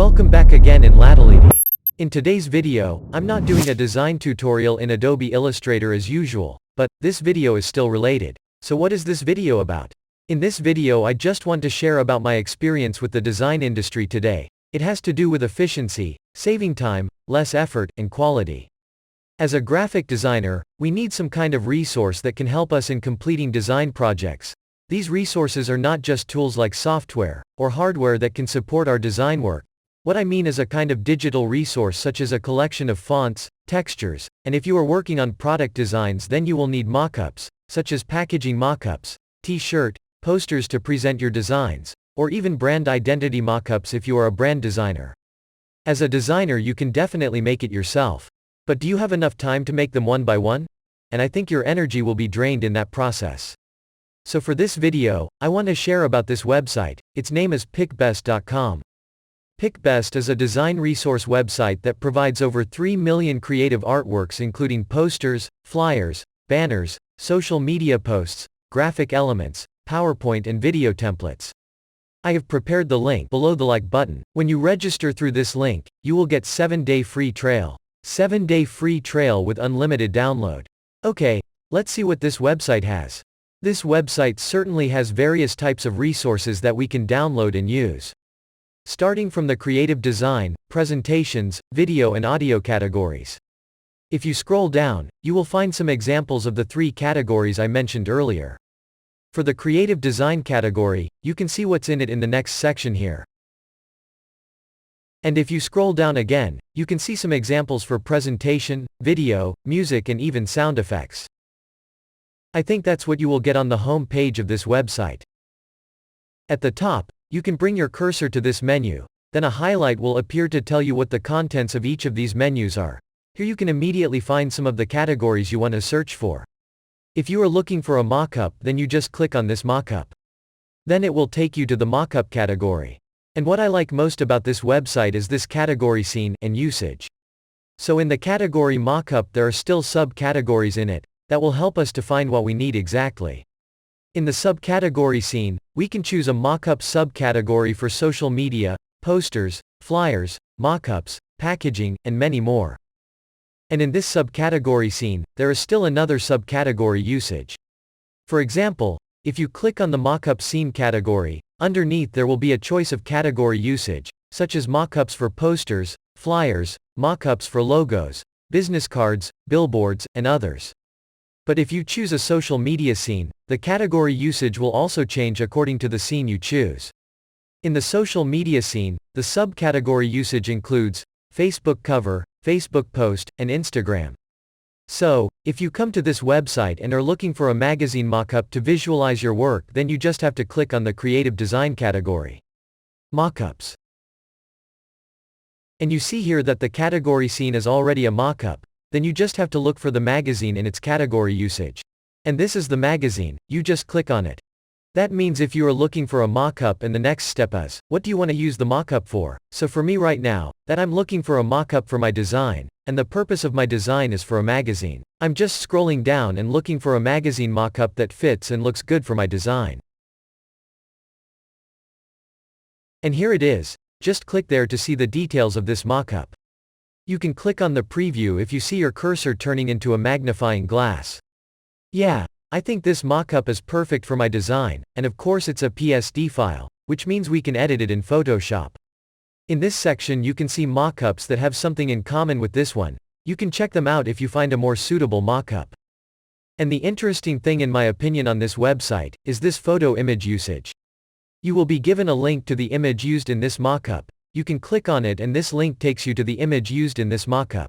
Welcome back again in LADALIDI. In today's video, I'm not doing a design tutorial in Adobe Illustrator as usual, but this video is still related. So what is this video about? In this video I just want to share about my experience with the design industry today. It has to do with efficiency, saving time, less effort, and quality. As a graphic designer, we need some kind of resource that can help us in completing design projects. These resources are not just tools like software or hardware that can support our design work. What I mean is a kind of digital resource such as a collection of fonts, textures, and if you are working on product designs then you will need mockups, such as packaging mockups, t-shirt, posters to present your designs, or even brand identity mockups if you are a brand designer. As a designer you can definitely make it yourself. But do you have enough time to make them one by one? And I think your energy will be drained in that process. So for this video, I want to share about this website. Its name is PIKBEST.com. PIKBEST is a design resource website that provides over 3 million creative artworks including posters, flyers, banners, social media posts, graphic elements, PowerPoint and video templates. I have prepared the link below the like button. When you register through this link, you will get 7-day free trial. 7-day free trial with unlimited download. Okay, let's see what this website has. This website certainly has various types of resources that we can download and use. Starting from the creative design, presentations, video and audio categories. If you scroll down, you will find some examples of the 3 categories I mentioned earlier. For the creative design category, you can see what's in it in the next section here. And if you scroll down again, you can see some examples for presentation, video, music and even sound effects. I think that's what you will get on the home page of this website. At the top, you can bring your cursor to this menu, then a highlight will appear to tell you what the contents of each of these menus are. Here you can immediately find some of the categories you want to search for. If you are looking for a mockup, then you just click on this mockup. Then it will take you to the mockup category. And what I like most about this website is this category scene and usage. So in the category mockup there are still subcategories in it that will help us to find what we need exactly. In the subcategory scene, we can choose a mockup subcategory for social media, posters, flyers, mockups, packaging, and many more. And in this subcategory scene, there is still another subcategory usage. For example, if you click on the mockup scene category, underneath there will be a choice of category usage, such as mockups for posters, flyers, mockups for logos, business cards, billboards, and others. But if you choose a social media scene, the category usage will also change according to the scene you choose. In the social media scene, the subcategory usage includes Facebook cover, Facebook post, and Instagram. So, if you come to this website and are looking for a magazine mockup to visualize your work, then you just have to click on the creative design category. Mockups. And you see here that the category scene is already a mockup. Then you just have to look for the magazine in its category usage. And this is the magazine, you just click on it. That means if you are looking for a mockup and the next step is, what do you want to use the mockup for? So for me right now, that I'm looking for a mockup for my design, and the purpose of my design is for a magazine. I'm just scrolling down and looking for a magazine mockup that fits and looks good for my design. And here it is, just click there to see the details of this mockup. You can click on the preview if you see your cursor turning into a magnifying glass. Yeah, I think this mockup is perfect for my design, and of course it's a PSD file, which means we can edit it in Photoshop. In this section you can see mockups that have something in common with this one. You can check them out if you find a more suitable mockup. And the interesting thing in my opinion on this website, is this photo image usage. You will be given a link to the image used in this mockup. You can click on it and this link takes you to the image used in this mockup.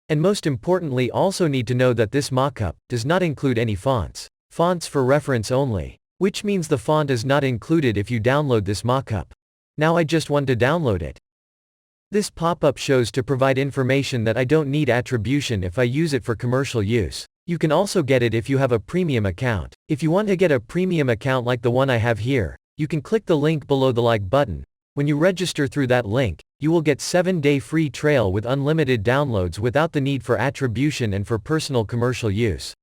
And most importantly also need to know that this mockup does not include any fonts. Fonts for reference only. Which means the font is not included if you download this mockup. Now I just want to download it. This pop-up shows to provide information that I don't need attribution if I use it for commercial use. You can also get it if you have a premium account. If you want to get a premium account like the one I have here, you can click the link below the like button. When you register through that link, you will get 7-day free trial with unlimited downloads without the need for attribution and for personal commercial use.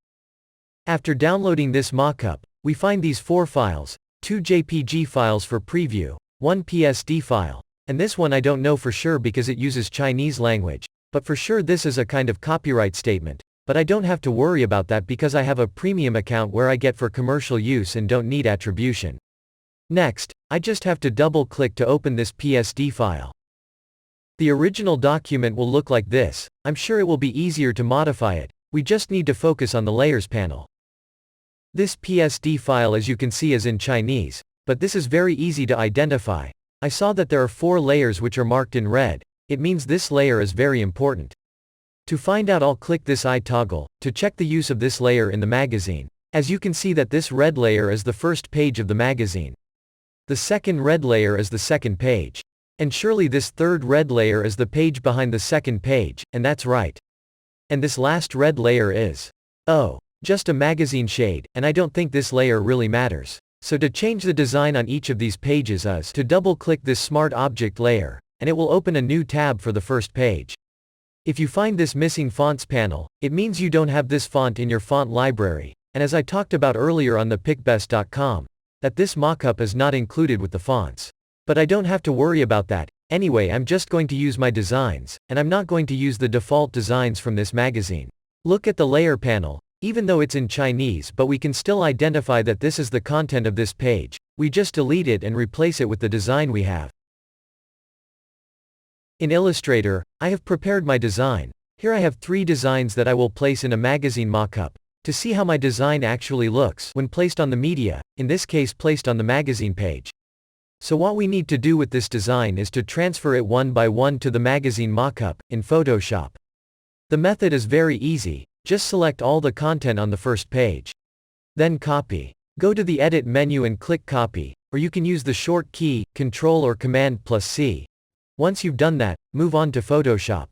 After downloading this mockup, we find these 4 files, 2 JPG files for preview, 1 PSD file, And this one I don't know for sure because it uses Chinese language, but for sure this is a kind of copyright statement. But I don't have to worry about that because I have a premium account where I get for commercial use and don't need attribution. Next, I just have to double-click to open this PSD file. The original document will look like this. I'm sure it will be easier to modify it. We just need to focus on the Layers panel. This PSD file, as you can see, is in Chinese, but this is very easy to identify. I saw that there are 4 layers which are marked in red. It means this layer is very important. To find out, I'll click this eye toggle to check the use of this layer in the magazine. As you can see that this red layer is the first page of the magazine. The second red layer is the second page. And surely this third red layer is the page behind the second page, and that's right. And this last red layer is, oh, just a magazine shade, and I don't think this layer really matters. So to change the design on each of these pages is to double-click this Smart Object layer, and it will open a new tab for the first page. If you find this missing fonts panel, it means you don't have this font in your font library, and as I talked about earlier on the PIKBEST.com, that this mockup is not included with the fonts. But I don't have to worry about that. Anyway, I'm just going to use my designs, and I'm not going to use the default designs from this magazine. Look at the layer panel. Even though it's in Chinese, but we can still identify that this is the content of this page. We just delete it and replace it with the design we have. In Illustrator, I have prepared my design. Here I have 3 designs that I will place in a magazine mockup. To see how my design actually looks when placed on the media, in this case placed on the magazine page. So what we need to do with this design is to transfer it one by one to the magazine mockup in Photoshop. The method is very easy. Just select all the content on the first page. Then copy. Go to the Edit menu and click Copy, or you can use the short key, Ctrl or Command+C. Once you've done that, move on to Photoshop.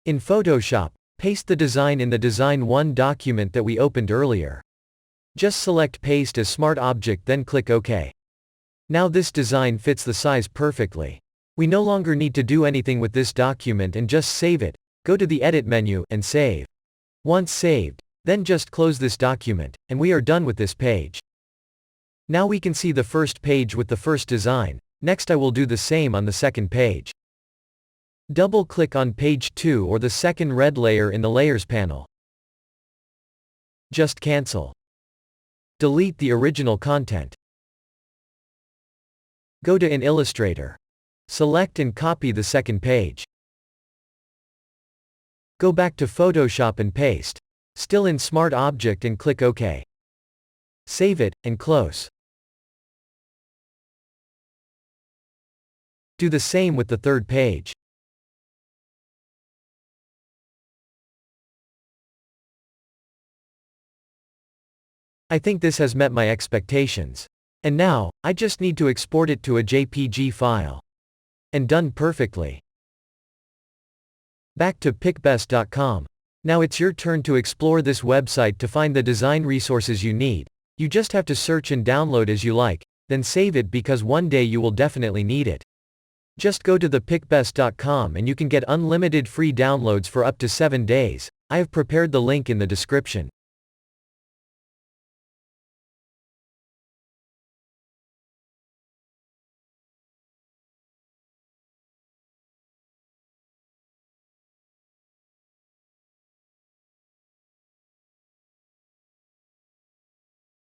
In Photoshop, paste the design in the Design 1 document that we opened earlier. Just select Paste as Smart Object, then click OK. Now this design fits the size perfectly. We no longer need to do anything with this document and just save it. Go to the Edit menu and save. Once saved, then just close this document, and we are done with this page. Now we can see the first page with the first design. Next I will do the same on the second page. Double-click on page 2 or the second red layer in the Layers panel. Just cancel. Delete the original content. Go to In Illustrator. Select and copy the second page. Go back to Photoshop and paste. Still in Smart Object and click OK. Save it, and close. Do the same with the third page. I think this has met my expectations. And now, I just need to export it to a JPG file. And done perfectly. Back to PIKBEST.com. Now it's your turn to explore this website to find the design resources you need. You just have to search and download as you like, then save it because one day you will definitely need it. Just go to the PIKBEST.com and you can get unlimited free downloads for up to 7 days. I have prepared the link in the description.